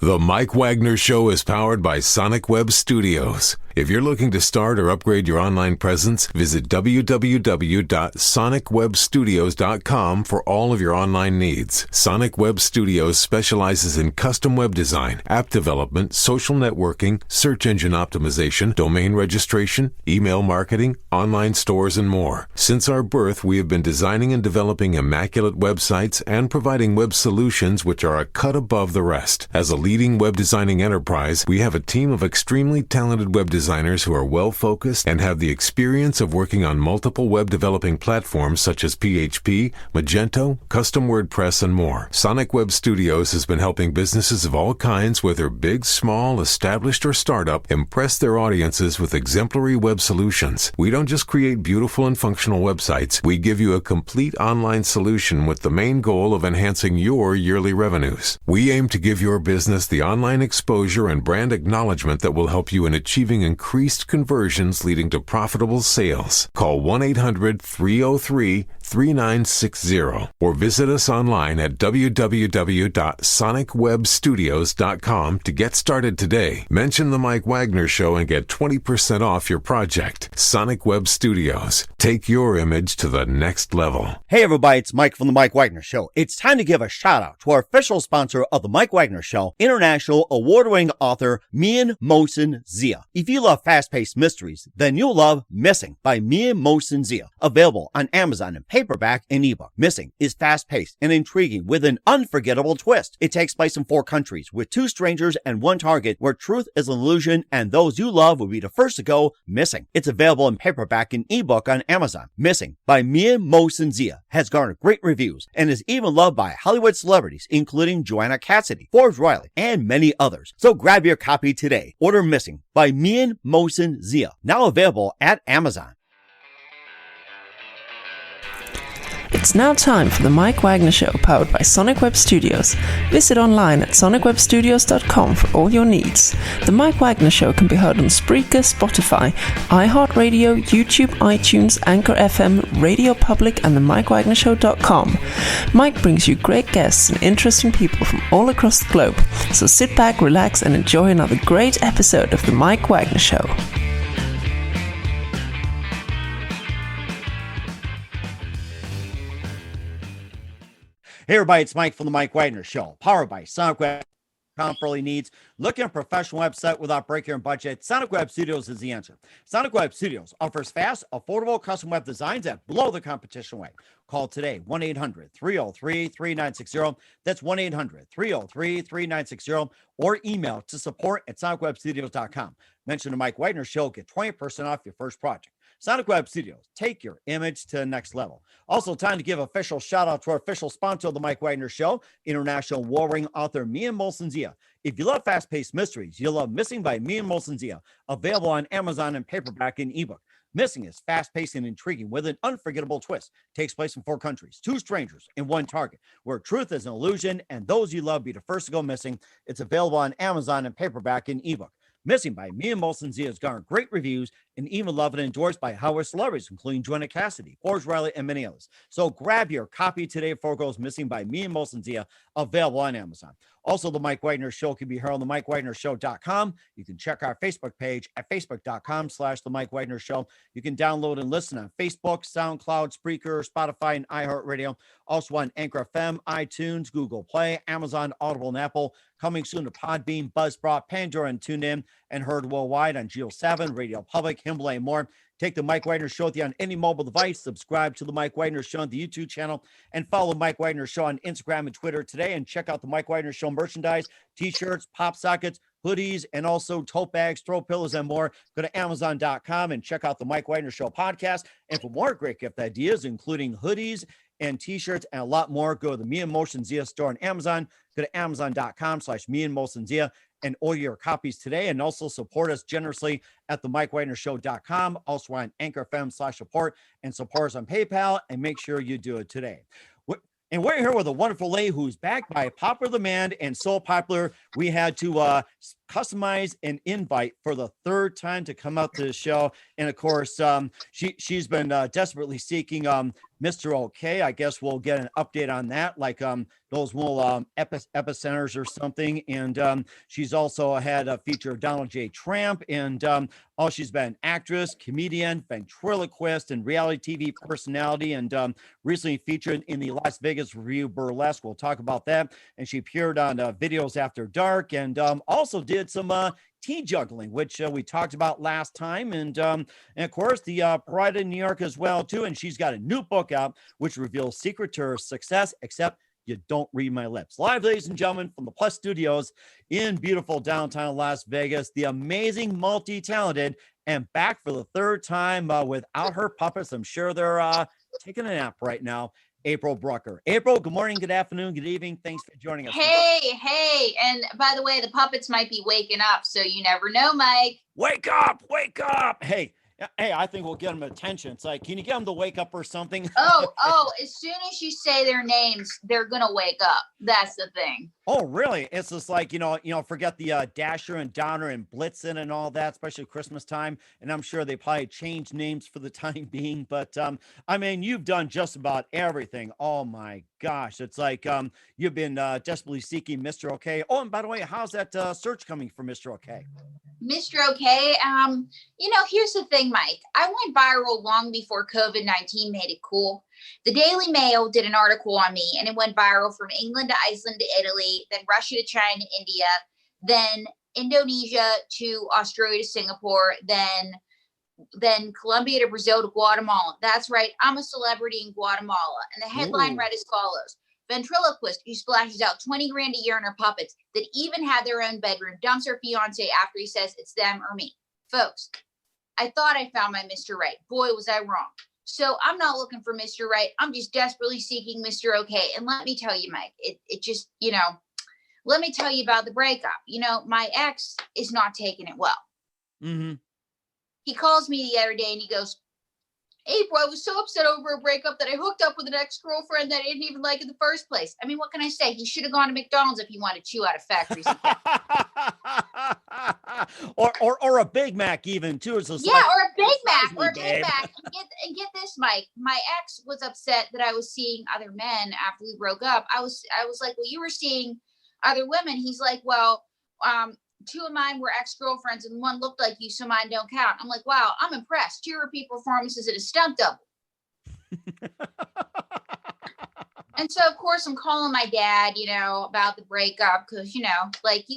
The Mike Wagner Show is powered by Sonic Web Studios. If you're looking to start or upgrade your online presence, visit www.sonicwebstudios.com for all of your online needs. Sonic Web Studios specializes in custom web design, app development, social networking, search engine optimization, domain registration, email marketing, online stores, and more. Since our birth, we have been designing and developing immaculate websites and providing web solutions which are a cut above the rest. As a leading web designing enterprise, we have a team of extremely talented web designers who are well-focused and have the experience of working on multiple web developing platforms such as PHP, Magento, Custom WordPress, and more. Sonic Web Studios has been helping businesses of all kinds, whether big, small, established, or startup, impress their audiences with exemplary web solutions. We don't just create beautiful and functional websites. We give you a complete online solution with the main goal of enhancing your yearly revenues. We aim to give your business the online exposure and brand acknowledgement that will help you in achieving increased conversions leading to profitable sales. Call 1-800-303-3960 or visit us online at www.sonicwebstudios.com to get started today. Mention The Mike Wagner Show and get 20% off your project. Sonic Web Studios. Take your image to the next level. Hey everybody, it's Mike from The Mike Wagner Show. It's time to give a shout out to our official sponsor of The Mike Wagner Show, international award-winning author Mian Mohsen Zia. If you love fast-paced mysteries, then you'll love Missing by Mian Mohsen Zia. Available on Amazon in paperback and ebook. Missing is fast-paced and intriguing with an unforgettable twist. It takes place in 4 countries with 2 strangers and 1 target where truth is an illusion and those you love will be the first to go missing. It's available in paperback and ebook on Amazon. Missing by Mian Mohsen Zia has garnered great reviews and is even loved by Hollywood celebrities including Joanna Cassidy, Forbes Riley, and many others. So grab your copy today. Order Missing by Mian Mohsen Zia, now available at Amazon. It's now time for the Mike Wagner Show, powered by Sonic Web Studios. Visit online at sonicwebstudios.com for all your needs. The Mike Wagner Show can be heard on Spreaker, Spotify, iHeartradio, YouTube, iTunes, Anchor FM, Radio Public, and themikewagnershow.com. Mike brings you great guests and interesting people from all across the globe. So sit back, relax, and enjoy another great episode of the Mike Wagner Show. Hey everybody, it's Mike from The Mike Wagner Show, powered by Sonic Web for all your needs. Looking at a professional website without breaking your budget? Sonic Web Studios is the answer. Sonic Web Studios offers fast, affordable custom web designs that blow the competition away. Call today, 1-800-303-3960. That's 1-800-303-3960. Or email to support@sonicwebstudios.com. Mention the Mike Wagner Show, get 20% off your first project. Sonic Web Studios, take your image to the next level. Also, time to give official shout out to our official sponsor of the Mike Wagner Show, international warring author Mian Mohsen Zia. If you love fast-paced mysteries, you'll love Missing by Mian Mohsen Zia, available on Amazon in paperback and ebook. Missing is fast-paced and intriguing with an unforgettable twist. Takes place in 4 countries, 2 strangers, and 1 target, where truth is an illusion and those you love be the first to go missing. It's available on Amazon in paperback and ebook. Missing by Mian Mohsen Zia has garnered great reviews and even loved and endorsed by Hollywood celebrities, including Joanna Cassidy, Forbes Riley, and many others. So grab your copy today before it goes missing by Mian Mohsen Zia, available on Amazon. Also, the Mike Wagner Show can be heard on themikewagnershow.com. You can check our Facebook page at facebook.com/The Mike Wagner Show. You can download and listen on Facebook, SoundCloud, Spreaker, Spotify, and iHeartRadio. Also on Anchor FM, iTunes, Google Play, Amazon, Audible, and Apple. Coming soon to Podbean, Buzzsprout, Pandora, and TuneIn, and heard worldwide on Geo 7, Radio Public, Himalaya, and more. Take the Mike Wagner Show with you on any mobile device. Subscribe to the Mike Wagner Show on the YouTube channel and follow Mike Wagner Show on Instagram and Twitter today. And check out the Mike Wagner Show merchandise, t-shirts, pop sockets, hoodies, and also tote bags, throw pillows, and more. Go to Amazon.com and check out the Mike Wagner Show podcast. And for more great gift ideas, including hoodies and t-shirts and a lot more, go to the Mian Mohsen Zia store on Amazon. Go to Amazon.com/Mian Mohsen Zia and order your copies today, and also support us generously at themikewagnershow.com. Also on Anchor FM/support, and support us on PayPal, and make sure you do it today. And we're here with a wonderful lady who's backed by popular demand and so popular, we had to customize an invite for the 3rd time to come out to the show. And of course, she's been desperately seeking Mr. OK. I guess we'll get an update on that, like those little epicenters or something. And she's also had a feature of Donald J. Trump, and she's been an actress, comedian, ventriloquist, and reality TV personality, and recently featured in the Las Vegas review Burlesque. We'll talk about that. And she appeared on Videos After Dark, and also did some tea juggling, which we talked about last time, and of course the Pride in New York as well too. And she's got a new book out which reveals secret to her success, except you don't read my lips. Live, ladies and gentlemen, from the Plus Studios in beautiful downtown Las Vegas, the amazing, multi-talented, and back for the third time without her puppets. I'm sure they're taking a nap right now. April Brucker. April, good morning, good afternoon, good evening. Thanks for joining us. Hey. And by the way, the puppets might be waking up, so you never know, Mike. Wake up, wake up. Hey, I think we'll get them attention. It's like, can you get them to wake up or something? Oh, as soon as you say their names, they're going to wake up. That's the thing. Oh, really? It's just like, forget the Dasher and Donner and Blitzen and all that, especially Christmas time. And I'm sure they probably changed names for the time being. But, I mean, you've done just about everything. Oh, my gosh. It's like you've been desperately seeking Mr. OK. Oh, and by the way, how's that search coming for Mr. OK? Mr. OK, here's the thing, Mike. I went viral long before COVID-19 made it cool. The Daily Mail did an article on me, and it went viral from England to Iceland to Italy, then Russia to China to India, then Indonesia to Australia to Singapore, then Colombia to Brazil to Guatemala. That's right. I'm a celebrity in Guatemala. And the headline read as follows. Ventriloquist who splashes out 20 grand a year on her puppets that even had their own bedroom dumps her fiance after he says it's them or me. Folks, I thought I found my Mr. Right. Boy, was I wrong. So I'm not looking for Mr. Right. I'm just desperately seeking Mr. OK. And let me tell you, Mike, it just, let me tell you about the breakup. My ex is not taking it well. Mm-hmm. He calls me the other day and he goes, April, I was so upset over a breakup that I hooked up with an ex-girlfriend that I didn't even like in the first place. I mean, what can I say? He should have gone to McDonald's if he wanted to chew out of factories. or a Big Mac even too. It's just or a Big Mac. And get this, Mike. My ex was upset that I was seeing other men after we broke up. I was like, well, you were seeing other women. He's like, well, two of mine were ex-girlfriends and one looked like you, so mine don't count. I'm like, wow, I'm impressed. 2 repeat performances at a stunt double. And so, of course, I'm calling my dad, about the breakup because, you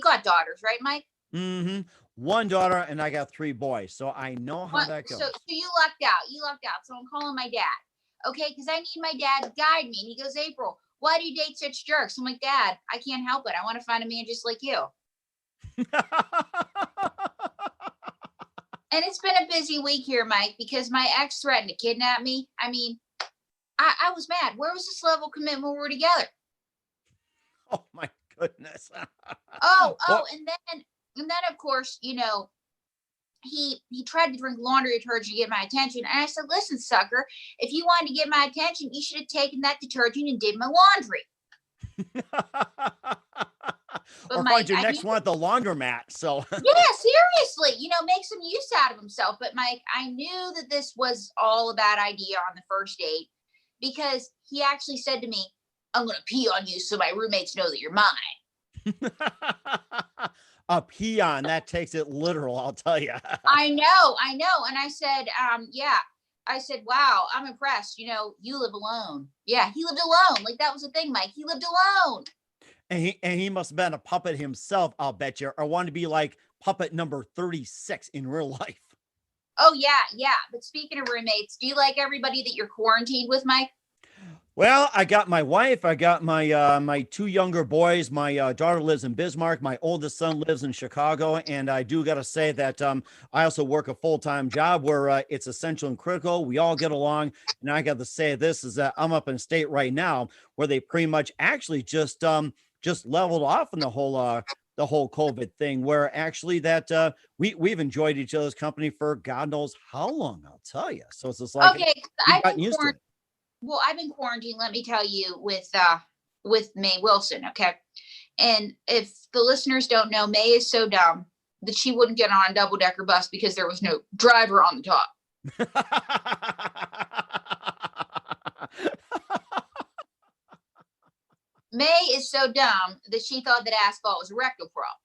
got daughters, right, Mike? Mm-hmm. 1 daughter and I got 3 boys, so I know how that goes. So you lucked out. So I'm calling my dad, okay, because I need my dad to guide me. And he goes, April, why do you date such jerks? I'm like, Dad, I can't help it. I want to find a man just like you. And it's been a busy week here, Mike, because my ex threatened to kidnap me. I mean, I was mad. Where was this level of commitment when we were together? Oh my goodness. And then of course, he tried to drink laundry detergent to get my attention. And I said, listen, sucker, if you wanted to get my attention, you should have taken that detergent and did my laundry. Or Mike, find your next one at the laundromat. So yeah, seriously, make some use out of himself. But Mike, I knew that this was all a bad idea on the first date because he actually said to me, I'm going to pee on you so my roommates know that you're mine. A peon, that takes it literal, I'll tell you. I know. And I said, I said, wow, I'm impressed. You live alone. Yeah, he lived alone. Like that was the thing, Mike. He lived alone. And he must have been a puppet himself, I'll bet you, or wanted to be like puppet number 36 in real life. Oh, yeah. But speaking of roommates, do you like everybody that you're quarantined with, Mike? Well, I got my wife. I got my my 2 younger boys. My daughter lives in Bismarck. My oldest son lives in Chicago. And I do got to say that I also work a full-time job where it's essential and critical. We all get along. And I got to say this is that I'm up in state right now where they pretty much actually just leveled off in the whole COVID thing, where actually that we've enjoyed each other's company for God knows how long, I'll tell you. So it's just like, okay, I've gotten used to it. Well, I've been quarantined, let me tell you, with May Wilson, okay? And if the listeners don't know, May is so dumb that she wouldn't get on a double-decker bus because there was no driver on the top. May is so dumb that she thought that asphalt was a rectal problem.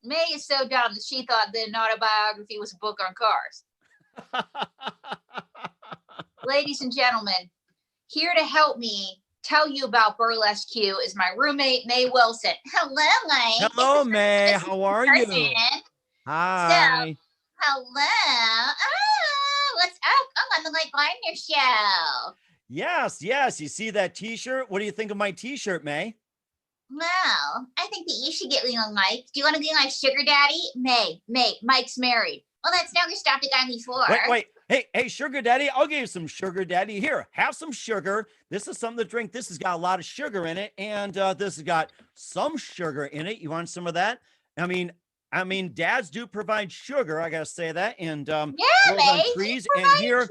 May is so dumb that she thought that an autobiography was a book on cars. Ladies and gentlemen, here to help me tell you about Burlesque Q is my roommate, May Wilson. Hello, Mike. Hello, May. How are you? Hi. So, hello. What's up? I'm on the Mike Wagner show. Yes. You see that t-shirt? What do you think of my t-shirt, May? Well, I think that you should get me on Mike. Do you want to be my sugar daddy? May, Mike's married. Well, that's never stopped a guy before. Wait. Hey, sugar daddy, I'll give you some sugar daddy. Here, have some sugar. This is something to drink. This has got a lot of sugar in it, and this has got some sugar in it. You want some of that? I mean, dads do provide sugar. I gotta say that. And yeah, on trees. And here,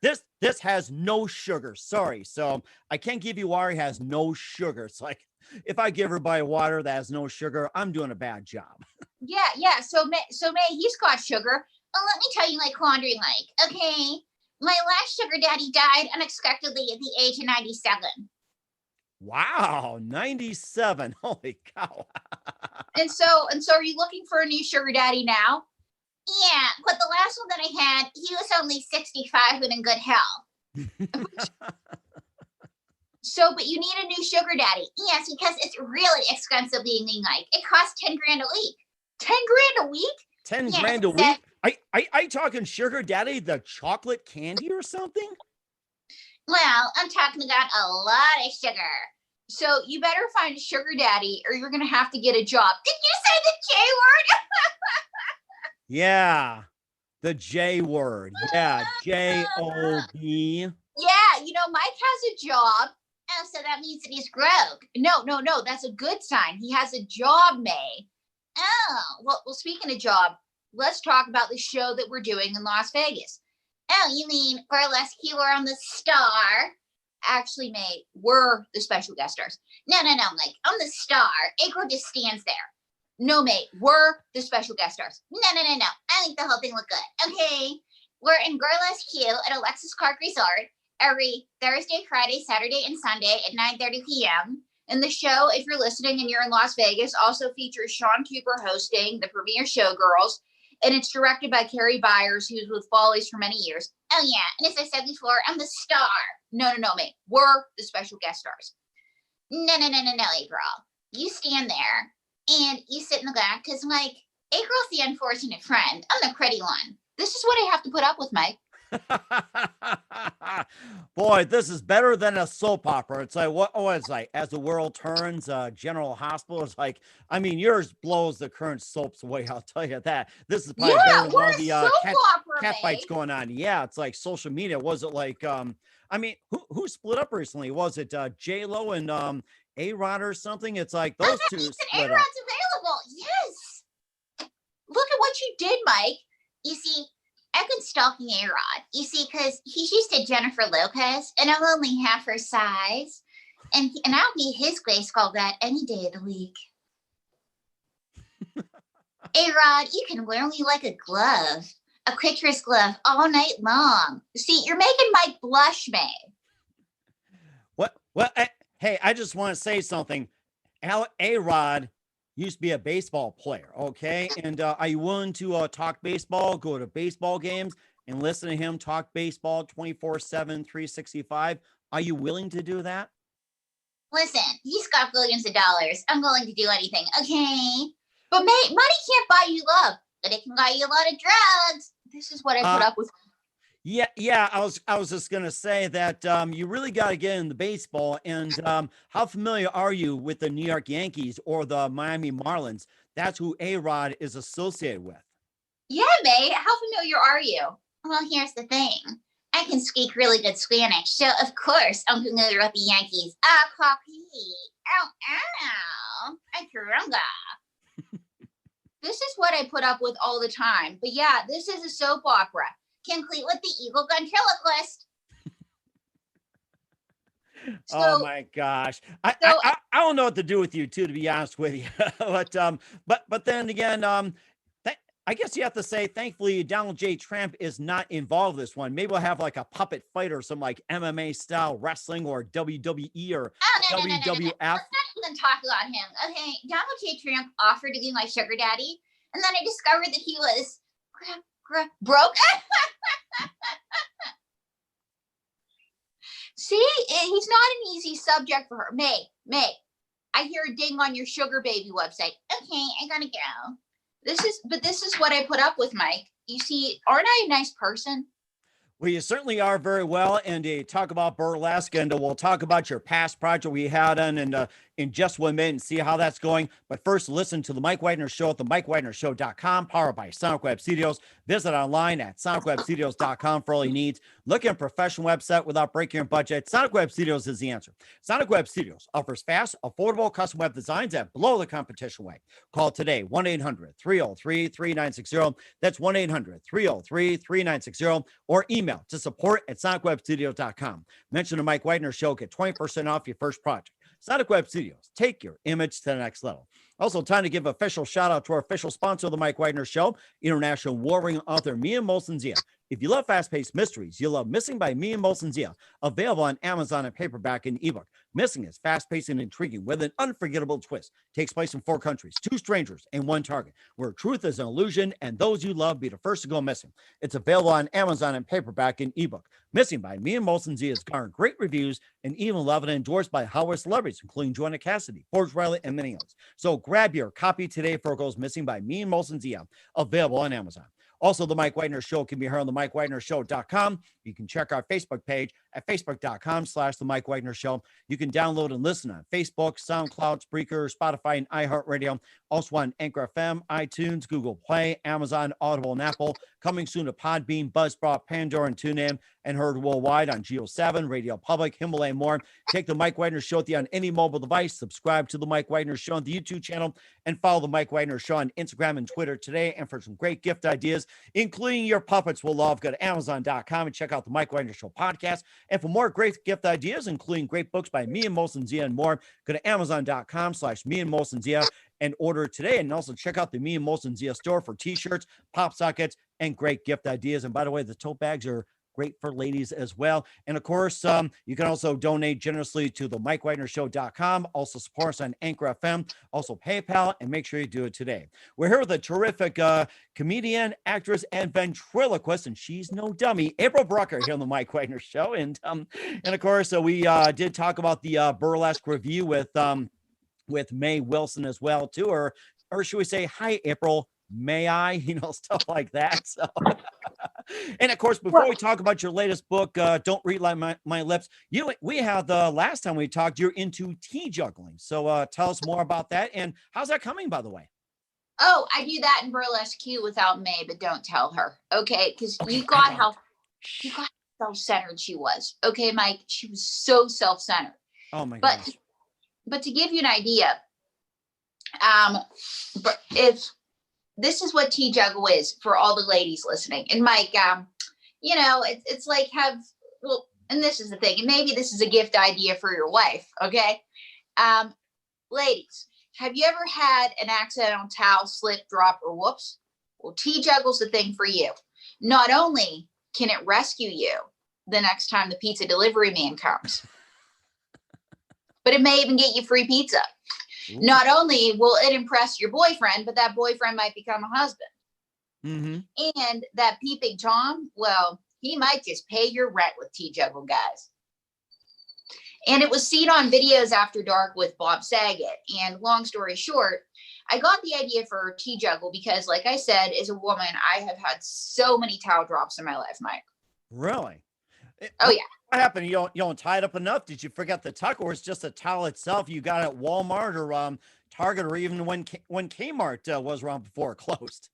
this has no sugar. Sorry, so I can't give you water. It has no sugar. It's like if I give everybody water that has no sugar, I'm doing a bad job. Yeah. So May, he's got sugar. Let me tell you my quandary, Mike. Okay, my last sugar daddy died unexpectedly at the age of 97. Wow, 97! Holy cow! and so, are you looking for a new sugar daddy now? Yeah, but the last one that I had, he was only 65 and in good health. So, but you need a new sugar daddy. Yes, because it's really expensive being me, Mike. It costs 10 grand a week. 10 grand a week? 10 grand a week? I talking sugar daddy, the chocolate candy or something? Well, I'm talking about a lot of sugar. So you better find a sugar daddy or you're going to have to get a job. Did you say the J word? Yeah, the J word. Yeah, J-O-B. Yeah, Mike has a job. Oh, so that means that he's broke. No, that's a good sign. He has a job, May. Oh, well, speaking of job, let's talk about the show that we're doing in Las Vegas. Oh, you mean Burlesque Q are on the star? Actually, May, we're the special guest stars. No, Mike, I'm the star. April just stands there. No, May, we're the special guest stars. No. I think the whole thing looked good. Okay, we're in Burlesque Q at Alexis Clark Resort every Thursday, Friday, Saturday, and Sunday at 9:30 p.m. And the show, if you're listening and you're in Las Vegas, also features Sean Cooper hosting the premiere Showgirls. And it's directed by Carrie Byers, who's with Follies for many years. Oh, yeah. And as I said before, I'm the star. No, mate. We're the special guest stars. No, April. You stand there and you sit in the back because, Mike, April's the unfortunate friend. I'm the pretty one. This is what I have to put up with, Mike. Boy, this is better than a soap opera. It's like it's like As the World Turns, General Hospital. It's like, yours blows the current soaps away. I'll tell you that. This is probably better than all the cat fights going on. Yeah, it's like social media. Was it like who split up recently? Was it J-Lo and A-Rod or something? It's like those two split up. A-Rod's available. Yes. Look at what you did, Mike. You see, I've been stalking A-Rod, you see, because he's used to Jennifer Lopez, and I'm only half her size, and I'll be his baseball bat any day of the week. A-Rod, you can wear me like a glove, a pitcher's glove all night long. See, you're making Mike blush, May. Well, hey, I just want to say something. A-Rod used to be a baseball player, okay? And are you willing to talk baseball, go to baseball games, and listen to him talk baseball 24/7, 365? Are you willing to do that? Listen, he's got billions of dollars. I'm willing to do anything, okay? But mate, money can't buy you love, but it can buy you a lot of drugs. This is what I put up with. Yeah. I was just gonna say that you really got to get into baseball. And how familiar are you with the New York Yankees or the Miami Marlins? That's who A-Rod is associated with. Yeah, mate. How familiar are you? Well, here's the thing. I can speak really good Spanish, so of course I'm familiar with the Yankees. Cocky. Ow. Ay, caramba. This is what I put up with all the time. But yeah, this is a soap opera, complete with the evil ventriloquist. Oh my gosh. I don't know what to do with you two, to be honest with you. But then again, I guess you have to say, thankfully, Donald J. Trump is not involved in this one. Maybe we'll have like a puppet fight or some like MMA style wrestling or WWE or No. WWF. Let's not even talk about him. Okay, Donald J. Trump offered to be my sugar daddy, and then I discovered that he was broke. See, he's not an easy subject for her. May, I hear a ding on your sugar baby website. Okay, I gotta go. This is what I put up with, Mike. You see, aren't I a nice person? Well, you certainly are very well. And talk about burlesque, and we'll talk about your past project we had on in just 1 minute and see how that's going. But first, listen to the Mike Wagner Show at the MikeWagnerShow.com, powered by Sonic Web Studios. Visit online at SonicWebStudios.com for all your needs. Looking at a professional website without breaking your budget? Sonic Web Studios is the answer. Sonic Web Studios offers fast, affordable custom web designs at below the competition rate. Call today, 1-800-303-3960. That's 1-800-303-3960. Or email to support@SonicWebStudios.com. Mention the Mike Wagner Show, get 20% off your first project. Sonic Web Studios, take your image to the next level. Also, time to give official shout out to our official sponsor of the Mike Wagner Show, international warring author Mia Molson Zia. If you love fast-paced mysteries, you'll love Missing by Mia Molson Zia, available on Amazon and paperback and ebook. Missing is fast-paced and intriguing with an unforgettable twist. Takes place in 4 countries, 2 strangers, and 1 target, where truth is an illusion and those you love be the first to go missing. It's available on Amazon and paperback and ebook. Missing by Mia Molson Zia has garnered great reviews and even loved and endorsed by Hollywood celebrities, including Joanna Cassidy, Forrest Riley, and many others. So grab your copy today for Goes Missing by Mia Molson Zia, available on Amazon. Also, the Mike Wagner Show can be heard on the MikeWagnerShow.com. You can check our Facebook page at facebook.com/the Mike Wagner Show. You can download and listen on Facebook, SoundCloud, Spreaker, Spotify, and iHeartRadio. Also on Anchor FM, iTunes, Google Play, Amazon, Audible, and Apple. Coming soon to Podbean, Buzzsprout, Pandora, and TuneIn, and heard worldwide on Geo 7, Radio Public, Himalaya, and more. Take the Mike Wagner Show with you on any mobile device. Subscribe to the Mike Wagner Show on the YouTube channel, and follow the Mike Wagner Show on Instagram and Twitter today. And for some great gift ideas, including your puppets will love, go to Amazon.com and check out the Mike Wagner Show podcast. And for more great gift ideas, including great books by me and Molson Zia and more, go to Amazon.com/me and Molson Zia and order today. And also check out the Me and Molson Zia store for t-shirts, pop sockets, and great gift ideas. And by the way, the tote bags are great for ladies as well. And of course, you can also donate generously to the MikeWagnerShow.com. Also support us on Anchor FM, also PayPal, and make sure you do it today. We're here with a terrific comedian, actress, and ventriloquist, and she's no dummy, April Brucker, here on the Mike Wagner Show. And of course, we did talk about the burlesque review with May Wilson as well, too, or should we say, hi, April, may I? Stuff like that. So, and of course, before we talk about your latest book, Don't Read Like My Lips, we had the last time we talked, you're into tea juggling. So tell us more about that. And how's that coming, by the way? Oh, I do that in burlesque too without May, but don't tell her. Okay. Because you got how self-centered she was. Okay, Mike, she was so self-centered. Oh my gosh. But to give you an idea, if this is what tea juggle is for all the ladies listening, and Mike, it's like and this is the thing, and maybe this is a gift idea for your wife. Okay. Ladies, have you ever had an accidental towel slip, drop, or whoops? Well, tea juggle's the thing for you. Not only can it rescue you the next time the pizza delivery man comes, but it may even get you free pizza. Ooh. Not only will it impress your boyfriend, but that boyfriend might become a husband. Mm-hmm. And that peeping Tom, well, he might just pay your rent with tea juggle, guys. And it was seen on Videos After Dark with Bob Saget. And long story short, I got the idea for tea juggle because, like I said, as a woman, I have had so many towel drops in my life, Mike. Really? Oh, yeah. What happened? You don't tie it up enough? Did you forget the tuck, or it's just a towel itself you got at Walmart or Target, or even when Kmart was around before it closed?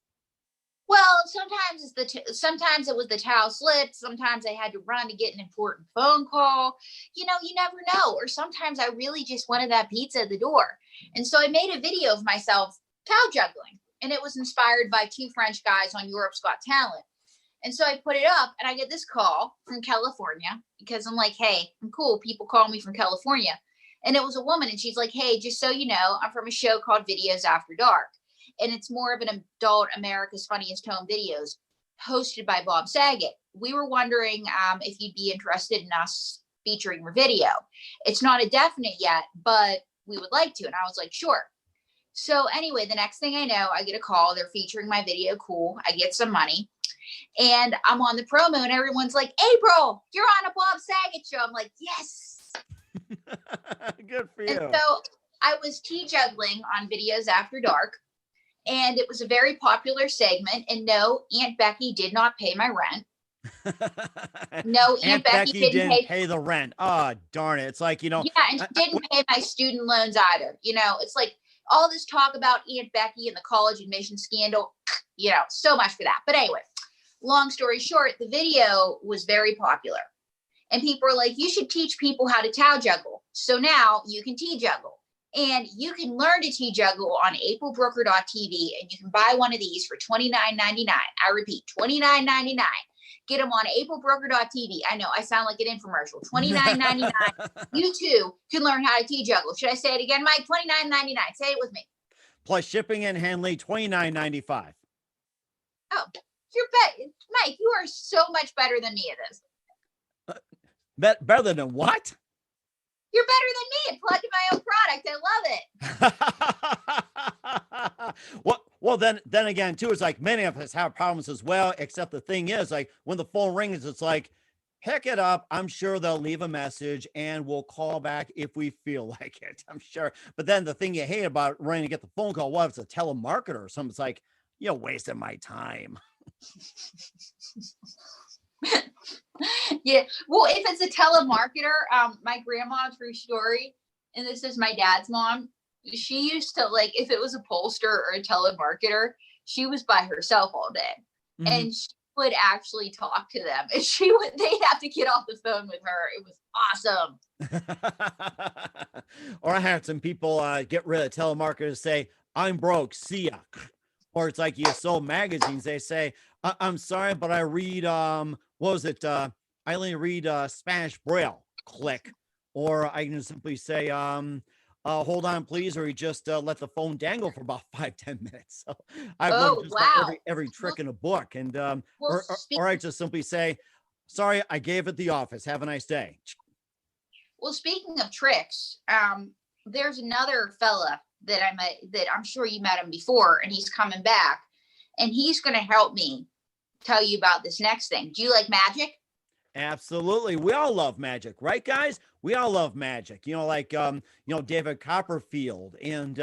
Well, sometimes it was the towel slip. Sometimes I had to run to get an important phone call. You never know. Or sometimes I really just wanted that pizza at the door. And so I made a video of myself towel juggling, and it was inspired by 2 French guys on Europe's Got Talent. And so I put it up, and I get this call from California because I'm like, hey, I'm cool. People call me from California. And it was a woman, and she's like, hey, just so you know, I'm from a show called Videos After Dark. and it's more of an adult America's Funniest Home Videos hosted by Bob Saget. We were wondering if you'd be interested in us featuring your video. It's not a definite yet, but we would like to. And I was like, sure. So anyway, the next thing I know, I get a call. They're featuring my video. Cool. I get some money. And I'm on the promo and everyone's like, April, you're on a Bob Saget show. I'm like, yes. Good for you. And so I was tea juggling on Videos After Dark. And it was a very popular segment. And no, Aunt Becky did not pay my rent. No, Aunt Becky didn't pay the rent. Oh, darn it. It's like, Yeah, and she didn't pay my student loans either. It's like all this talk about Aunt Becky and the college admission scandal, so much for that. But anyway, long story short, the video was very popular. And people are like, you should teach people how to towel juggle. So now you can tea juggle. And you can learn to tea juggle on aprilbrucker.tv. And you can buy one of these for $29.99. I repeat, $29.99. Get them on aprilbrucker.tv. I know I sound like an infomercial. $29.99. You too can learn how to tea juggle. Should I say it again, Mike? $29.99. Say it with me. Plus shipping and handling, $29.95. Oh, Mike, you are so much better than me at this. Better than what? You're better than me at plugging my own product. I love it. Well, then again, too, it's like many of us have problems as well, except the thing is, like, when the phone rings, it's like, pick it up. I'm sure they'll leave a message and we'll call back if we feel like it. I'm sure. But then the thing you hate about running to get the phone call, well, if it's a telemarketer or something, it's like, you're wasting my time. Yeah. Well, if it's a telemarketer, my grandma, true story, and this is my dad's mom, she used to, like, if it was a pollster or a telemarketer, she was by herself all day. Mm-hmm. And she would actually talk to them, and they'd have to get off the phone with her. It was awesome. Or I had some people get rid of telemarketers, say, I'm broke, see ya. Or it's like you sold magazines, they say, I'm sorry, but I read I only read Spanish Braille, click. Or I can simply say, hold on, please, or you just let the phone dangle for about 5-10 minutes. So I've learned just about every trick in a book. And or I just simply say, sorry, I gave it the office. Have a nice day. Well, speaking of tricks, there's another fella that I met that I'm sure you met him before, and he's coming back, and he's going to help me tell you about this next thing. Do you like magic? Absolutely. We all love magic, right, guys? We all love magic. Like, David Copperfield and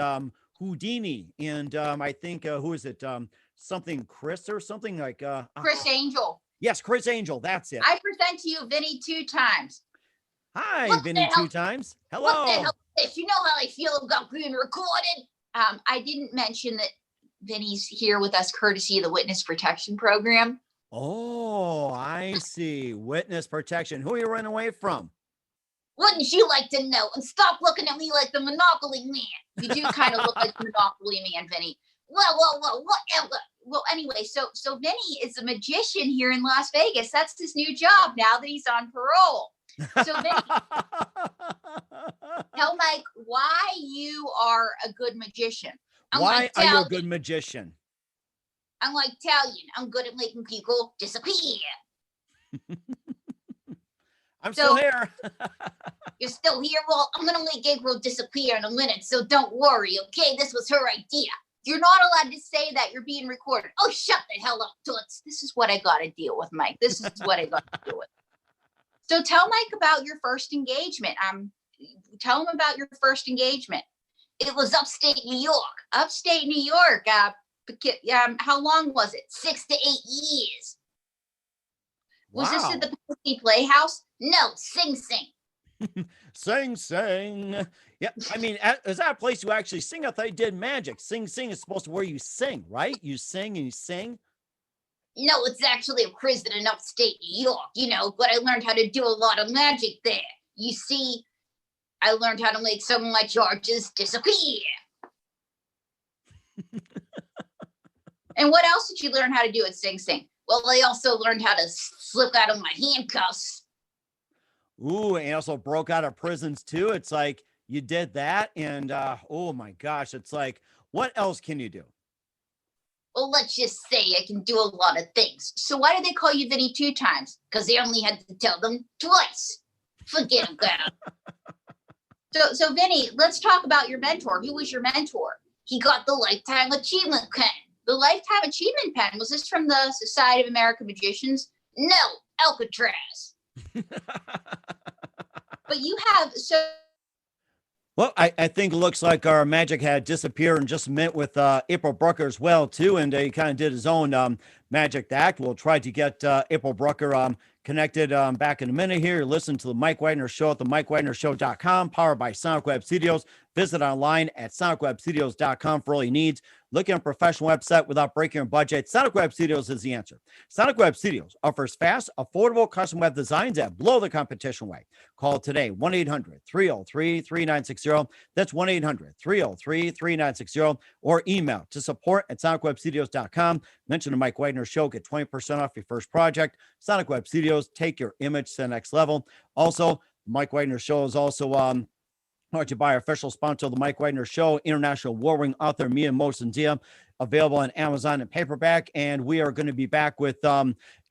Houdini. And I think, who is it? Something Chris or something like. Chris Angel. Yes, Chris Angel. That's it. I present to you Vinny 2 times. Hi, Vinny 2 times. Hello. What the hell is this? You know how I feel about being recorded? I didn't mention that Vinny's here with us courtesy of the Witness Protection Program. Oh, I see. Witness protection. Who are you running away from? Wouldn't you like to know? And stop looking at me like the Monopoly Man. You do kind of look like the Monopoly Man, Vinny. Well, whatever. Well, anyway, so Vinny is a magician here in Las Vegas. That's his new job now that he's on parole. So Vinny, tell Mike why you are a good magician. Why are you a good magician? I'm like Italian. I'm good at making people disappear. I'm still here. You're still here? Well, I'm going to make April disappear in a minute, so don't worry, okay? This was her idea. You're not allowed to say that. You're being recorded. Oh, shut the hell up, Toots. This is what I got to deal with, Mike. This is what I got to deal with. So tell Mike about your first engagement. Tell him about your first engagement. It was upstate New York. Upstate New York. How long was it? 6 to 8 years. Was this at the Pepsi Playhouse? No, Sing Sing. Sing Sing. Yeah, I mean, is that a place you actually sing? I thought you did magic. Sing Sing is supposed to where you sing, right? You sing and you sing. No, it's actually a prison in upstate New York, but I learned how to do a lot of magic there. You see, I learned how to make some of my charges disappear. And what else did you learn how to do at Sing Sing? Well, I also learned how to slip out of my handcuffs. Ooh, and also broke out of prisons too. It's like you did that, and oh my gosh, it's like, what else can you do? Well, let's just say I can do a lot of things. So why did they call you Vinny 2 times? Because they only had to tell them twice. Forget about it. So Vinny, let's talk about your mentor. Who was your mentor? He got the Lifetime Achievement Pen. The Lifetime Achievement Pen, was this from the Society of American Magicians? No, Alcatraz. But you have, so. Well, I think it looks like our magic had disappeared in just a minute with April Brucker as well, too. And he kind of did his own magic act. We'll try to get April Brucker connected back in a minute here. Listen to the Mike Wagner Show at the MikeWagnerShow.com, powered by Sonic Web Studios. Visit online at SonicWebStudios.com for all your needs. Looking at a professional website without breaking your budget? Sonic Web Studios is the answer. Sonic Web Studios offers fast, affordable custom web designs that blow the competition away. Call today, 1-800-303-3960. That's 1-800-303-3960. Or email to support@SonicWebStudios.com. Mention the Mike Wagner Show. Get 20% off your first project. Sonic Web Studios, take your image to the next level. Also, Mike Wagner Show is also brought to you by our official sponsor of the Mike Wagner Show, international warring author Mia Mosendia, available on Amazon and paperback. And we are going to be back with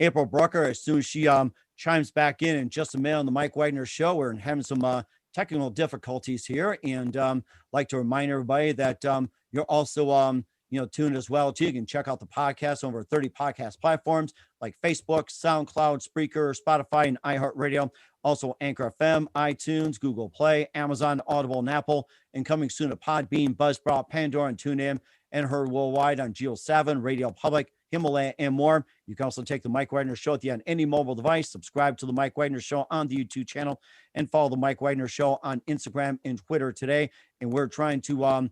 April Brucker as soon as she chimes back in just a minute on the Mike Wagner Show. We're having some technical difficulties here, and like to remind everybody that you're also tuned as well too. You can check out the podcast on over 30 podcast platforms like Facebook, SoundCloud, Spreaker, Spotify, and iHeartRadio. Also Anchor FM, iTunes, Google Play, Amazon, Audible, and Apple. And coming soon to Podbean, Buzzsprout, Pandora, and TuneIn, and heard worldwide on Geo 7, Radio Public, Himalaya, and more. You can also take the Mike Wagner Show on any mobile device. Subscribe to the Mike Wagner Show on the YouTube channel, and follow the Mike Wagner Show on Instagram and Twitter today. And we're trying to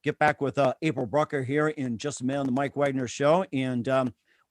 get back with April Brucker here in just a minute on the Mike Wagner Show. And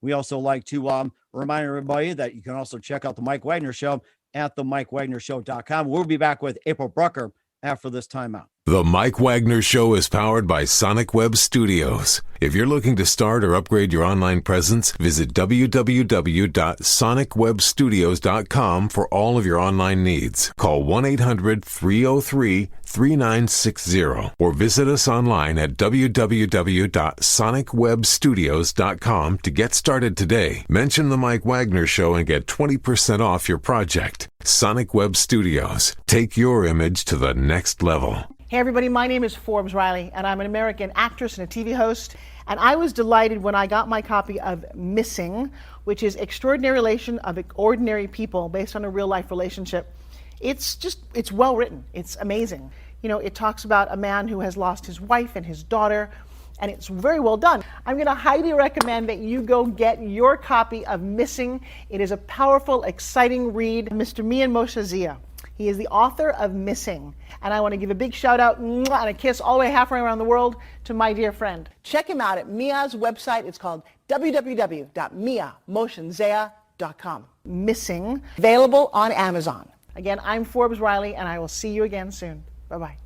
we also like to remind everybody that you can also check out the Mike Wagner Show at the MikeWagnerShow.com. We'll be back with April Brucker after this timeout. The Mike Wagner Show is powered by Sonic Web Studios. If you're looking to start or upgrade your online presence, visit www.sonicwebstudios.com for all of your online needs. Call 1-800-303-3960 or visit us online at www.sonicwebstudios.com to get started today. Mention the Mike Wagner Show and get 20% off your project. Sonic Web Studios. Take your image to the next level. Hey everybody, my name is Forbes Riley, and I'm an American actress and a TV host. And I was delighted when I got my copy of Missing, which is Extraordinary Relation of Ordinary People based on a real life relationship. It's well written. It's amazing. It talks about a man who has lost his wife and his daughter, and it's very well done. I'm going to highly recommend that you go get your copy of Missing. It is a powerful, exciting read. Mr. Mian Moshazia. He is the author of Missing. And I want to give a big shout out and a kiss all the way halfway around the world to my dear friend. Check him out at Mia's website. It's called www.miamoshenzea.com. Missing, available on Amazon. Again, I'm Forbes Riley, and I will see you again soon. Bye-bye.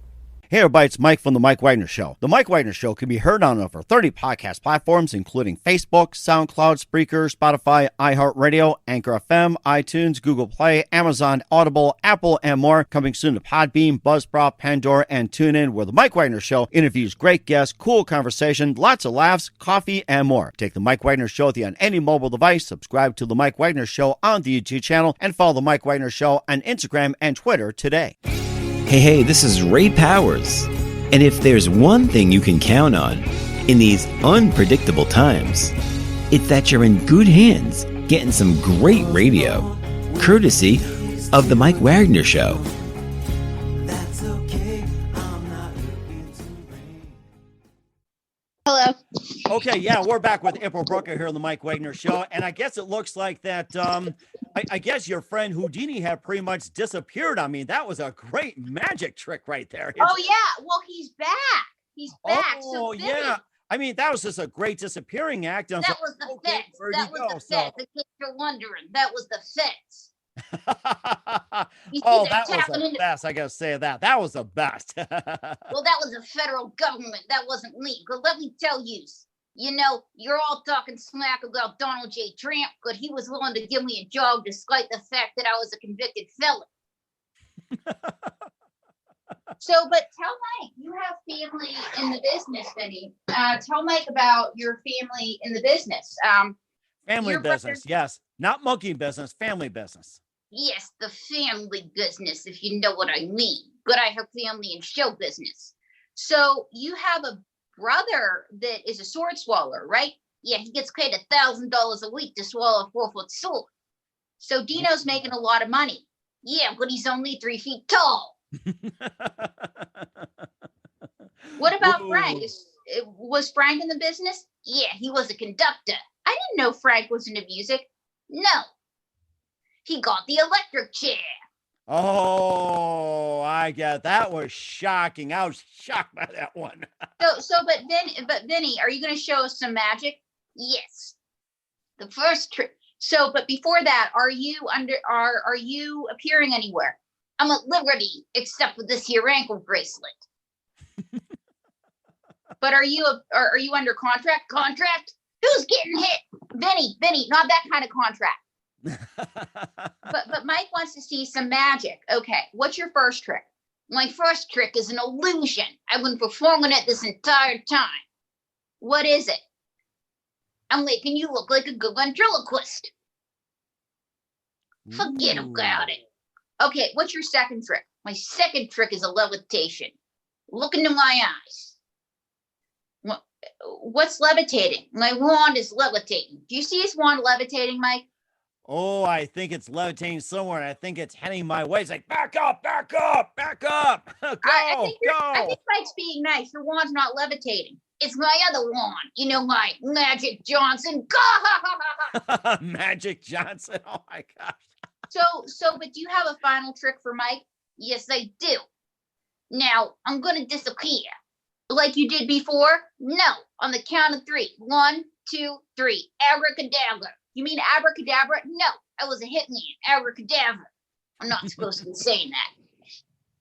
Hey everybody, it's Mike from The Mike Wagner Show. The Mike Wagner Show can be heard on over 30 podcast platforms, including Facebook, SoundCloud, Spreaker, Spotify, iHeartRadio, Anchor FM, iTunes, Google Play, Amazon, Audible, Apple, and more. Coming soon to Podbean, Buzzsprout, Pandora, and TuneIn, where The Mike Wagner Show interviews great guests, cool conversation, lots of laughs, coffee, and more. Take The Mike Wagner Show on any mobile device, subscribe to The Mike Wagner Show on the YouTube channel, and follow The Mike Wagner Show on Instagram and Twitter today. Hey, this is Ray Powers. And if there's one thing you can count on in these unpredictable times, it's that you're in good hands getting some great radio, courtesy of The Mike Wagner Show. Hello. Okay, yeah, we're back with April Brucker here on the Mike Wagner Show, and I guess it looks like that. I guess your friend Houdini had pretty much disappeared. I mean, that was a great magic trick right there. Oh yeah, well he's back. He's back. Oh so yeah, I mean that was just a great disappearing act. That was the fence. That was the fence. In case you're wondering, that was the fence. Oh, that was the best. I gotta say that. That was the best. Well, that was the federal government. That wasn't me. But let me tell you, you're all talking smack about Donald J. Trump, but he was willing to give me a job despite the fact that I was a convicted felon. but tell Mike, you have family in the business, Benny. Tell Mike about your family in the business. Family your business, brother- yes. Not monkey business, family business. Yes, the family business, if you know what I mean. But I have family in show business. So you have a brother that is a sword swallower, right? Yeah, he gets paid $1,000 a week to swallow a 4-foot sword. So Dino's making a lot of money. Yeah, but he's only 3 feet tall. What about Whoa. Frank? Was Frank in the business? Yeah, he was a conductor. I didn't know Frank was into music. No. He got the electric chair. Oh, I get that. Was shocking. I was shocked by that one. But Vinny, are you going to show us some magic? Yes. The first trick. So, but before that, are you appearing anywhere? I'm at liberty, except with this here ankle bracelet. But are you under contract? Contract? Who's getting hit? Vinny, not that kind of contract. But Mike wants to see some magic. Okay, what's your first trick? My first trick is an illusion. I've been performing it this entire time. What is it? I'm making you look like a good ventriloquist. Forget about it. Okay, what's your second trick? My second trick is a levitation. Look into my eyes. What's levitating? My wand is levitating. Do you see his wand levitating, Mike? Oh, I think it's levitating somewhere, and I think it's heading my way. It's like, back up, back up, back up. Go, I think Mike's being nice. Your wand's not levitating. It's my other wand. You know, my Magic Johnson. Magic Johnson. Oh my gosh. But do you have a final trick for Mike? Yes, I do. Now, I'm going to disappear. Like you did before? No. On the count of 3. 1, 2, 3. Abracadabra. You mean abracadabra? No. I was a hitman. Abracadabra. I'm not supposed to be saying that.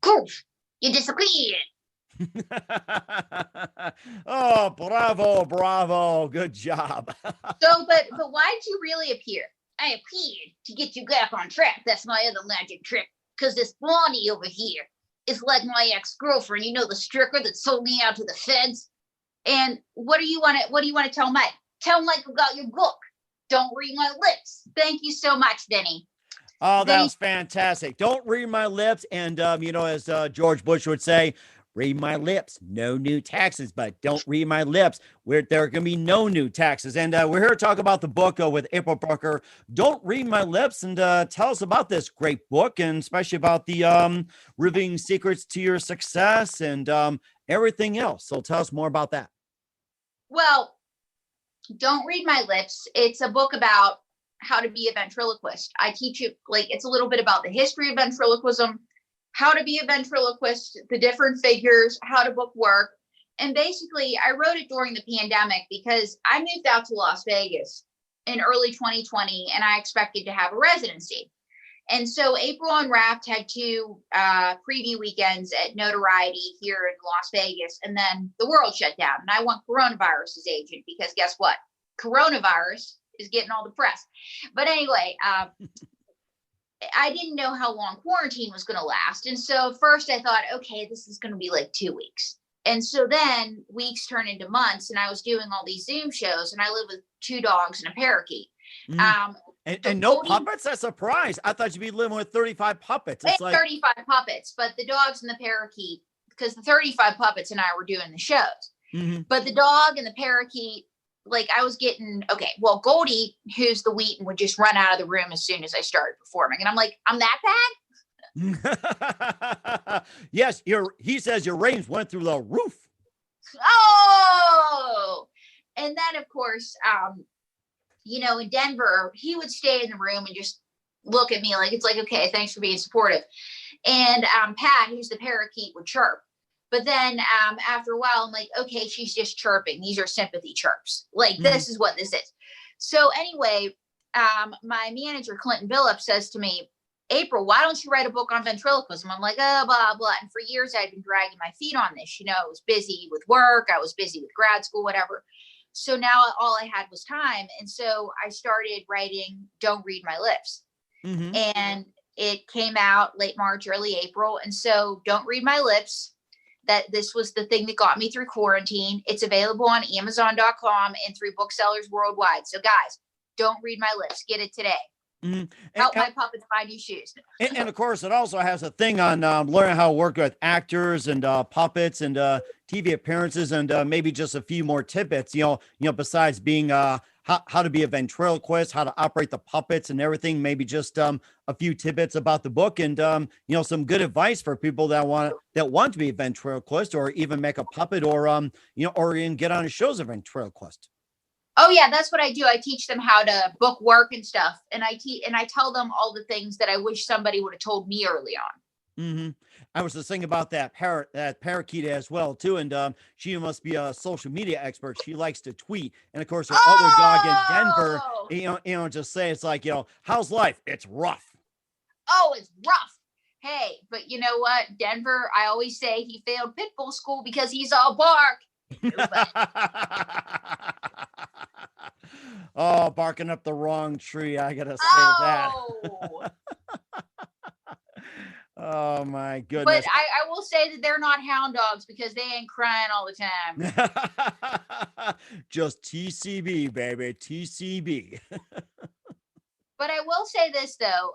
Poof. You disappeared. Oh, bravo. Good job. But why did you really appear? I appeared to get you back on track. That's my other magic trick. Because this blondie over here is like my ex-girlfriend. You know, the stricker that sold me out to the feds. And what do you want to tell Mike? Tell Mike about your book. Don't read my lips. Thank you so much, Vinny. Oh, that was fantastic. Don't read my lips. And, as George Bush would say, read my lips. No new taxes, but don't read my lips. There are going to be no new taxes. And we're here to talk about the book with April Brucker. Don't read my lips. And tell us about this great book, and especially about the revealing secrets to your success and everything else. So tell us more about that. Well, Don't Read My Lips. It's a book about how to be a ventriloquist. I teach you, it's a little bit about the history of ventriloquism, how to be a ventriloquist, the different figures, how to book work. And basically, I wrote it during the pandemic because I moved out to Las Vegas in early 2020, and I expected to have a residency. And so April and Raft had 2 preview weekends at Notoriety here in Las Vegas, and then the world shut down. And I went coronavirus's agent because guess what? Coronavirus is getting all the press. But anyway, I didn't know how long quarantine was going to last. And so first I thought, okay, this is going to be like 2 weeks. And so then weeks turned into months, and I was doing all these Zoom shows, and I live with 2 dogs and a parakeet. And no puppets? That's a surprise. I thought you'd be living with 35 puppets. It's 35 puppets, but the dogs and the parakeet, because the 35 puppets and I were doing the shows. Mm-hmm. But the dog and the parakeet, I was getting, Goldie, who's the Wheaton, would just run out of the room as soon as I started performing. And I'm like, I'm that bad? Yes, he says your ratings went through the roof. Oh! And then, of course, in Denver, he would stay in the room and just look at me like, okay, thanks for being supportive. And Pat, who's the parakeet, would chirp. But then after a while, I'm like, okay, she's just chirping. These are sympathy chirps. This is what this is. So anyway, my manager, Clinton Billups, says to me, April, why don't you write a book on ventriloquism? I'm like, oh, blah, blah. And for years, I'd been dragging my feet on this. I was busy with work. I was busy with grad school, whatever. So now all I had was time. And so I started writing Don't Read My Lips. Mm-hmm. And It came out late March, early April. And so Don't Read My Lips, that this was the thing that got me through quarantine. It's available on Amazon.com and through booksellers worldwide. So guys, Don't Read My Lips. Get it today. Mm-hmm. Help my puppets find new shoes. And of course, it also has a thing on learning how to work with actors and puppets and TV appearances, and maybe just a few more tidbits. Besides being how to be a ventriloquist, how to operate the puppets and everything. Maybe just a few tidbits about the book, and some good advice for people that want to be a ventriloquist, or even make a puppet, or or even get on shows of ventriloquist. Oh yeah, that's what I do. I teach them how to book work and stuff, and I tell them all the things that I wish somebody would have told me early on. Mm-hmm. I was just thinking about that parakeet as well too, and she must be a social media expert. She likes to tweet, and of course her other dog in Denver, just say it's like, how's life? It's rough. Oh, it's rough. Hey, but you know what, Denver? I always say he failed pit bull school because he's all bark. Oh, barking up the wrong tree. I gotta say that. Oh my goodness. But I will say that they're not hound dogs because they ain't crying all the time. Just TCB, baby. TCB. But I will say this though.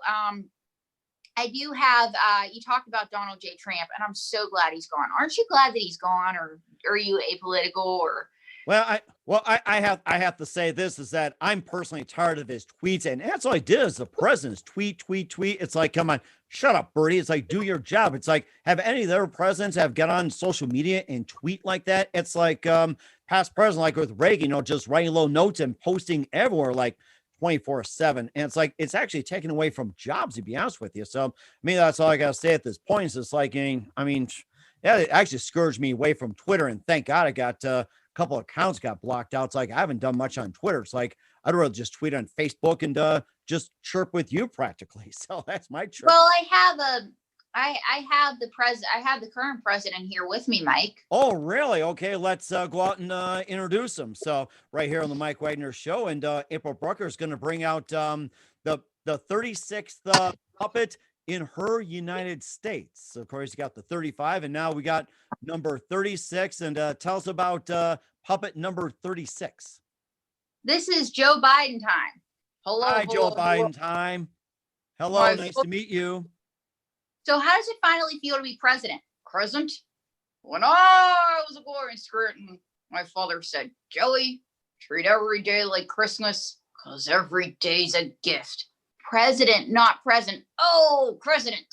I do have, you talked about Donald J. Trump, and I'm so glad he's gone. Aren't you glad that he's gone, or are you apolitical, or? Well, I have to say this is that I'm personally tired of his tweets, and that's all I did as the president's tweet. It's like, come on, shut up, Bertie. It's like, do your job. It's like, have any of their presidents have got on social media and tweet like that? It's like past president, like with Reagan, just writing little notes and posting everywhere, like 24/7. And it's like, it's actually taken away from jobs, to be honest with you. So, that's all I got to say at this point. Is it's like, yeah, it actually scourged me away from Twitter. And thank God I got a couple of accounts got blocked out. It's like, I haven't done much on Twitter. It's like, I'd rather just tweet on Facebook and just chirp with you practically. So that's my chirp. Well, I have the current president here with me, Mike. Oh, really? Okay, let's go out and introduce him. So right here on the Mike Wagner Show, and April Brucker is going to bring out the 36th puppet in her United States. So of course, you got the 35, and now we got number 36. And tell us about puppet number 36. This is Joe Biden time. Hello, hi, Joe Biden time. Hello, nice to meet you. So how does it finally feel to be president? Present? When I was a boy in Scranton, my father said, Joey, treat every day like Christmas, because every day's a gift. President, not present. Oh, president.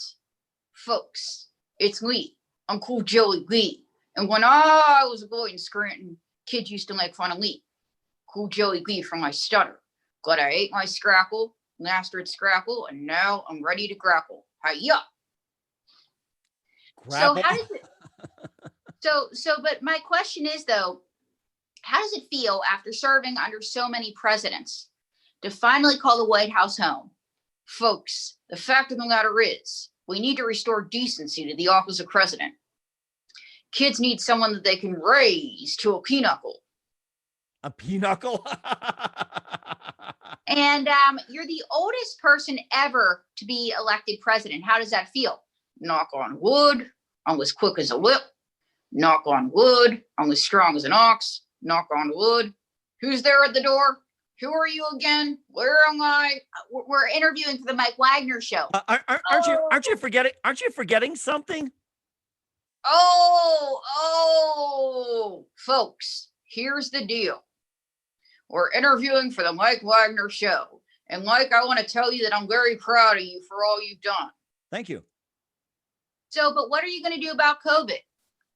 Folks, it's me, Uncle Joey Lee. And when I was a boy in Scranton, kids used to make fun of me. Cool Joey Lee for my stutter. Glad I ate my scrackle, mastered scrackle, and now I'm ready to grapple. Hi-ya. So how does it but my question is though, how does it feel after serving under so many presidents to finally call the White House home? Folks, the fact of the matter is, we need to restore decency to the office of president. Kids need someone that they can raise to a pinochle. A pinochle? And you're the oldest person ever to be elected president. How does that feel? Knock on wood, I'm as quick as a whip. Knock on wood, I'm as strong as an ox. Knock on wood. Who's there at the door? Who are you again? Where am I? We're interviewing for the Mike Wagner Show. Aren't you forgetting something? Oh, folks, here's the deal. We're interviewing for the Mike Wagner Show. And Mike, I want to tell you that I'm very proud of you for all you've done. Thank you. So, but what are you going to do about COVID?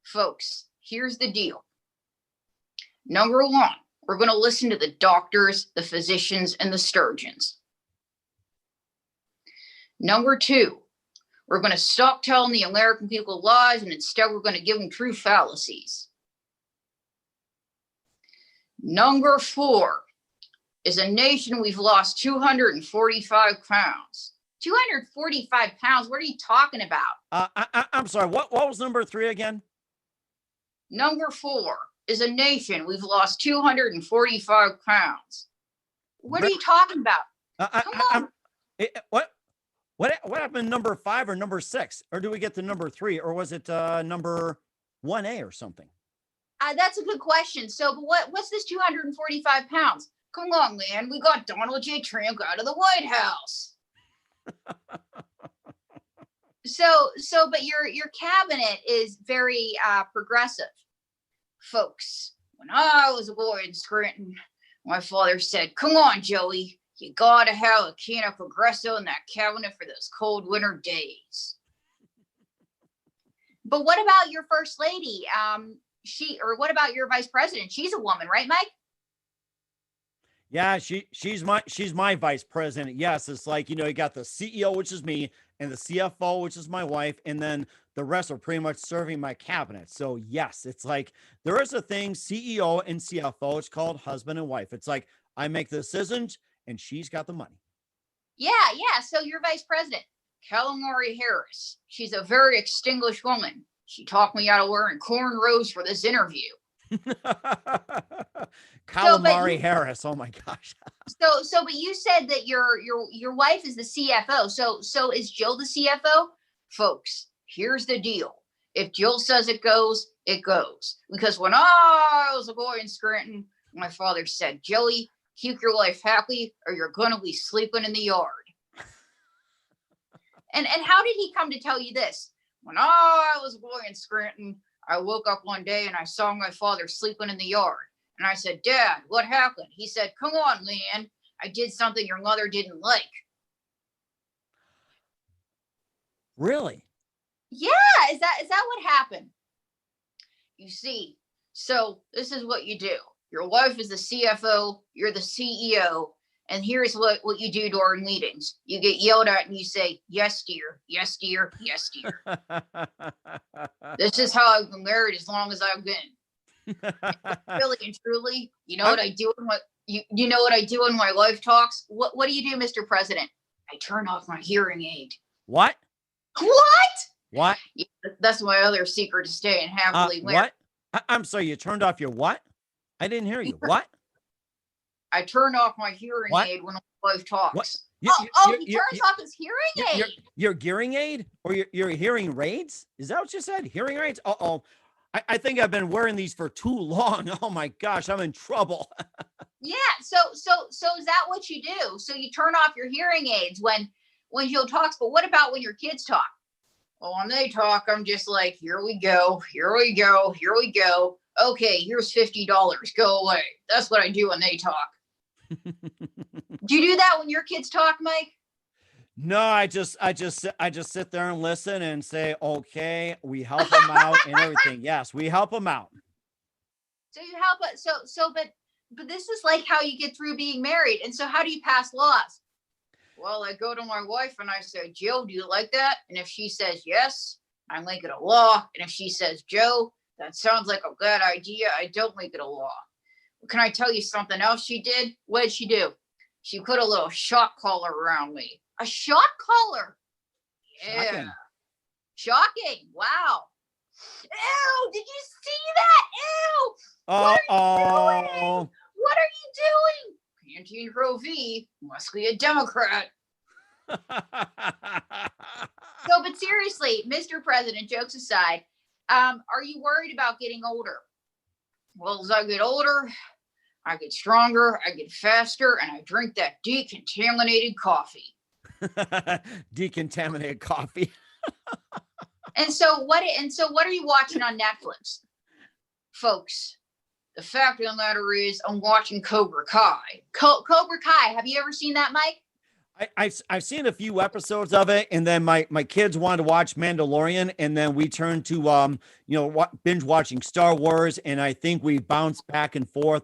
Folks, here's the deal. Number one, we're going to listen to the doctors, the physicians, and the surgeons. Number two, we're going to stop telling the American people lies, and instead we're going to give them true fallacies. Number four, as a nation, we've lost 245 pounds. 245 pounds? What are you talking about? I'm sorry, what was number three again? Number four, as a nation, we've lost 245 pounds. What are you talking about? Come on. What? What happened to number 5 or number 6? Or do we get to number 3? Or was it number 1A or something? That's a good question. So, but what's this 245 pounds? Come on, man. We got Donald J. Trump out of the White House. But your cabinet is very progressive, folks. When I was a boy in Scranton, my father said, "Come on, Joey, you gotta have a can of Progresso in that cabinet for those cold winter days." But what about your first lady? What about your vice president? She's a woman, right, Mike? Yeah, she's my vice president. Yes, it's like, you got the CEO, which is me, and the CFO, which is my wife, and then the rest are pretty much serving my cabinet. So yes, it's like there is a thing, CEO and CFO. It's called husband and wife. It's like I make the decisions, and she's got the money. Yeah. So your vice president, Calamari Harris. She's a very extinguished woman. She talked me out of wearing cornrows for this interview. Calamari Harris. Oh my gosh. But you said that your wife is the CFO. So is Jill the CFO? Folks, here's the deal. If Jill says it goes, it goes. Because when I was a boy in Scranton, my father said, "Joey, keep your life happy or you're gonna be sleeping in the yard." And how did he come to tell you this? When I was a boy in Scranton, I woke up one day and I saw my father sleeping in the yard. And I said, "Dad, what happened?" He said, "Come on, Leanne. I did something your mother didn't like." Really? Yeah. Is that what happened? You see, so this is what you do. Your wife is the CFO. You're the CEO. And here's what you do during meetings. You get yelled at and you say, "Yes, dear. Yes, dear. Yes, dear." This is how I've been married as long as I've been. Really and truly, you know what I do in you know what I do in my life talks? What do you do, Mr. President? I turn off my hearing aid. What? What? Yeah, that's my other secret to staying happily married. What? I'm sorry, you turned off your what? I didn't hear you. What? I turn off my hearing aid when my wife talks. He turns off his hearing aid. Your hearing aid or your hearing aids? Is that what you said? Hearing aids? Uh-oh. I think I've been wearing these for too long. Oh my gosh, I'm in trouble. Yeah. So is that what you do? So you turn off your hearing aids when Jill talks, but what about when your kids talk? Well, when they talk, I'm just like, "Here we go. Here we go. Here we go. Okay, here's $50. Go away." That's what I do when they talk. Do you do that when your kids talk, Mike? No, I just sit there and listen and say, "Okay, we help them out and everything." Yes, we help them out. So you help it. But this is like how you get through being married. And so how do you pass laws? Well, I go to my wife and I say, "Jill, do you like that?" And if she says yes, I make it a law. And if she says, "Joe, that sounds like a bad idea," I don't make it a law. Can I tell you something else she did? What did she do? She put a little shock collar around me. A shock collar. Yeah. Shocking. Wow. Ew, did you see that? Ew. What are you doing? What are you doing? Canteen Pro V must be a Democrat. But seriously, Mr. President, jokes aside, are you worried about getting older? Well, as I get older, I get stronger, I get faster, and I drink that decontaminated coffee. Decontaminated coffee. And so what are you watching on Netflix? Folks, the fact of the matter is I'm watching Cobra Kai. Cobra Kai, have you ever seen that, Mike? I've seen a few episodes of it, and then my kids wanted to watch Mandalorian, and then we turned to binge watching Star Wars, and I think we bounced back and forth.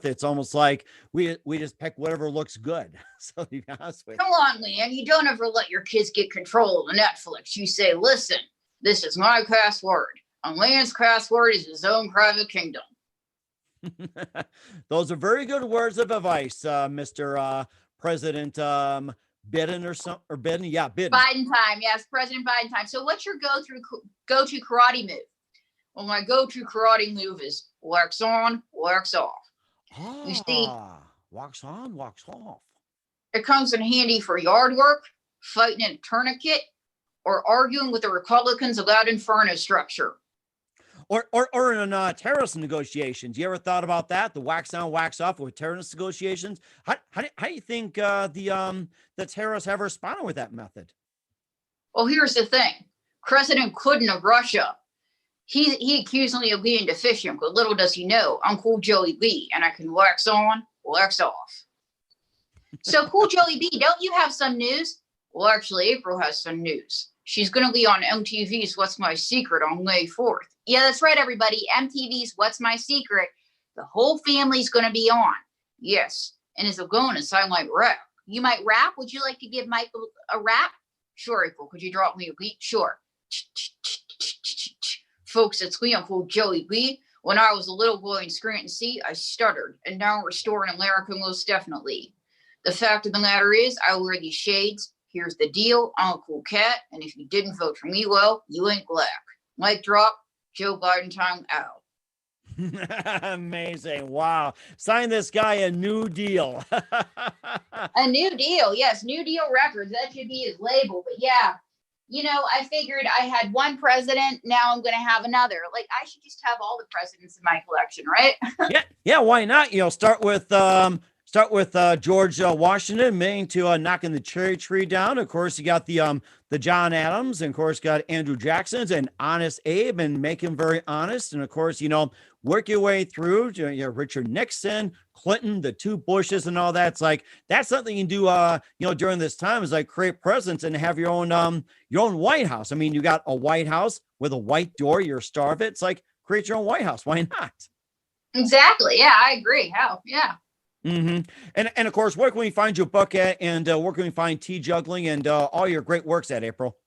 It's almost like we just pick whatever looks good. So to be honest with you. Come on, Leanne, you don't ever let your kids get control of Netflix. You say, "Listen, this is my password, and Leanne's password is his own private kingdom." Those are very good words of advice, Mr. President Biden or Biden. Yeah, Biden. Biden time. Yes, President Biden time. So what's your go-to karate move? Well, my go-to karate move is wax on, wax off. Ah, you see, wax on, wax off. It comes in handy for yard work, fighting in a tourniquet, or arguing with the Republicans about inferno structure. Or in terrorist negotiations. You ever thought about that? The wax on, wax off with terrorist negotiations. How do you think the terrorists have responded with that method? Well, here's the thing. President Putin of Russia, he accused me of being deficient, but little does he know, I'm Cool Joey B, and I can wax on, wax off. So, Cool Joey B, don't you have some news? Well, actually, April has some news. She's going to be on MTV's What's My Secret on May 4th. Yeah, that's right, everybody. MTV's What's My Secret. The whole family's going to be on. Yes. And as a bonus, I might rap. You might rap? Would you like to give Michael a rap? Sure, April. Could you drop me a beat? Sure. Folks, it's me, Uncle Joey B. When I was a little boy in Scranton C, I stuttered, and now we're restoring America most definitely. The fact of the matter is, I wear these shades. Here's the deal. I'm a cool cat, and if you didn't vote for me, well, you ain't black. Mic drop. Joe Biden time out. Amazing. Wow. Sign this guy a new deal. A new deal. Yes. New Deal Records. That should be his label. But yeah, I figured I had one president. Now I'm going to have another. Like, I should just have all the presidents in my collection, right? Yeah. Why not? Start with George Washington, meaning to knocking the cherry tree down. Of course, you got the John Adams, and of course, got Andrew Jackson's and Honest Abe, and make him very honest. And of course, work your way through to Richard Nixon, Clinton, the two Bushes, and all that. It's like that's something you can do. During this time is like create presence and have your own White House. I mean, you got a White House with a white door. You're starved. It's like create your own White House. Why not? Exactly. Yeah, I agree. Hell, yeah. Mm-hmm. And of course, where can we find your book at, and where can we find Tea Juggling and all your great works at, April?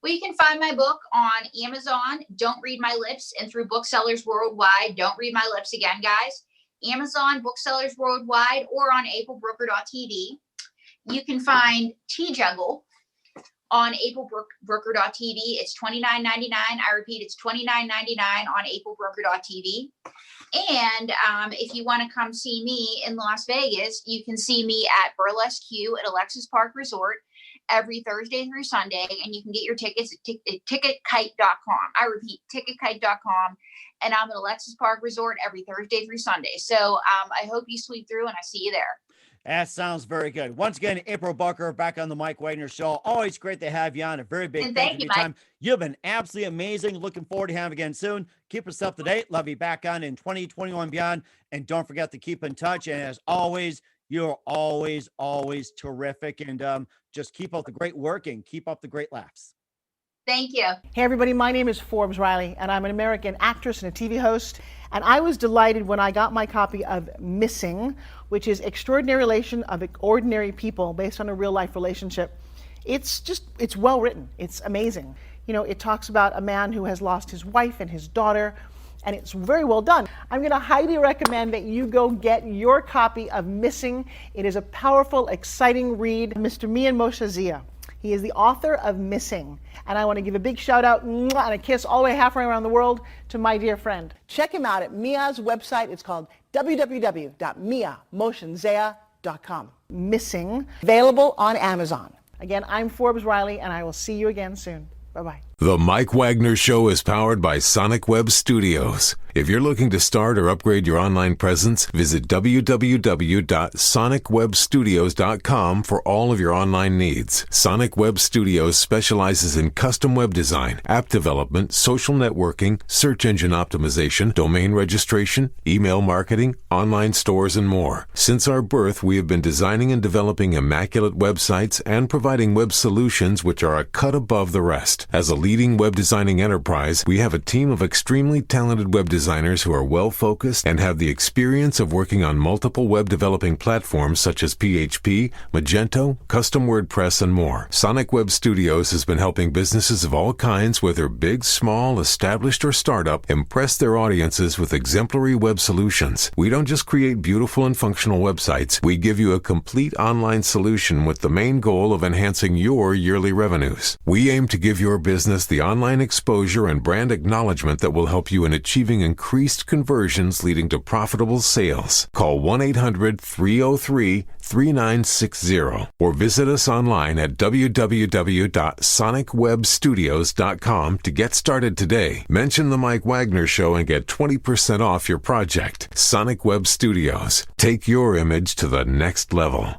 Well, you can find my book on Amazon, Don't Read My Lips, and through booksellers worldwide. Don't Read My Lips again, guys. Amazon, booksellers worldwide, or on aprilbrucker.tv. You can find Tea Juggle on aprilbrucker.tv. It's $29.99. I repeat, it's $29.99 on aprilbrucker.tv. And if you want to come see me in Las Vegas, you can see me at Burlesque at Alexis Park Resort every Thursday through Sunday. And you can get your tickets at ticketkite.com. I repeat, ticketkite.com. And I'm at Alexis Park Resort every Thursday through Sunday. So I hope you sweep through, and I see you there. That sounds very good. Once again, April Brucker back on the Mike Wagner Show. Always great to have you on. A very big thank you for your time. You've been absolutely amazing. Looking forward to having you again soon. Keep us up to date. Love you back on in 2021 and beyond. And don't forget to keep in touch. And as always, you're always terrific. And just keep up the great work and keep up the great laughs. Thank you. Hey, everybody. My name is Forbes Riley, and I'm an American actress and a TV host. And I was delighted when I got my copy of Missing, which is Extraordinary Relation of Ordinary People based on a real-life relationship. It's well written. It's amazing. It talks about a man who has lost his wife and his daughter, and it's very well done. I'm going to highly recommend that you go get your copy of Missing. It is a powerful, exciting read. Mr. Mian Moshe Zia. He is the author of Missing. And I want to give a big shout out and a kiss all the way halfway around the world to my dear friend. Check him out at Mia's website. It's called www.miamotionzea.com. Missing, available on Amazon. Again, I'm Forbes Riley, and I will see you again soon. Bye-bye. The Mike Wagner Show is powered by Sonic Web Studios. If you're looking to start or upgrade your online presence, visit www.sonicwebstudios.com for all of your online needs. Sonic Web Studios specializes in custom web design, app development, social networking, search engine optimization, domain registration, email marketing, online stores, and more. Since our birth, we have been designing and developing immaculate websites and providing web solutions which are a cut above the rest. As a leading web designing enterprise, we have a team of extremely talented web designers who are well-focused and have the experience of working on multiple web developing platforms such as PHP, Magento, Custom WordPress, and more. Sonic Web Studios has been helping businesses of all kinds, whether big, small, established, or startup, impress their audiences with exemplary web solutions. We don't just create beautiful and functional websites, we give you a complete online solution with the main goal of enhancing your yearly revenues. We aim to give your business business the online exposure and brand acknowledgement that will help you in achieving increased conversions leading to profitable sales. Call 1-800-303-3960 or visit us online at www.sonicwebstudios.com to get started today. Mention The Mike Wagner Show and get 20% off your project. Sonic Web Studios. Take your image to the next level.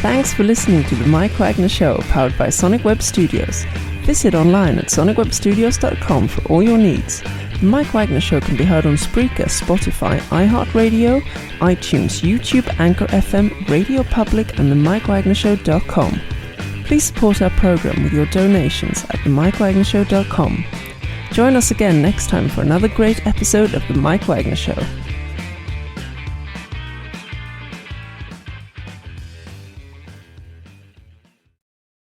Thanks for listening to The Mike Wagner Show, powered by Sonic Web Studios. Visit online at sonicwebstudios.com for all your needs. The Mike Wagner Show can be heard on Spreaker, Spotify, iHeartRadio, iTunes, YouTube, Anchor FM, Radio Public, and themikewagnershow.com. Please support our program with your donations at themikewagnershow.com. Join us again next time for another great episode of The Mike Wagner Show.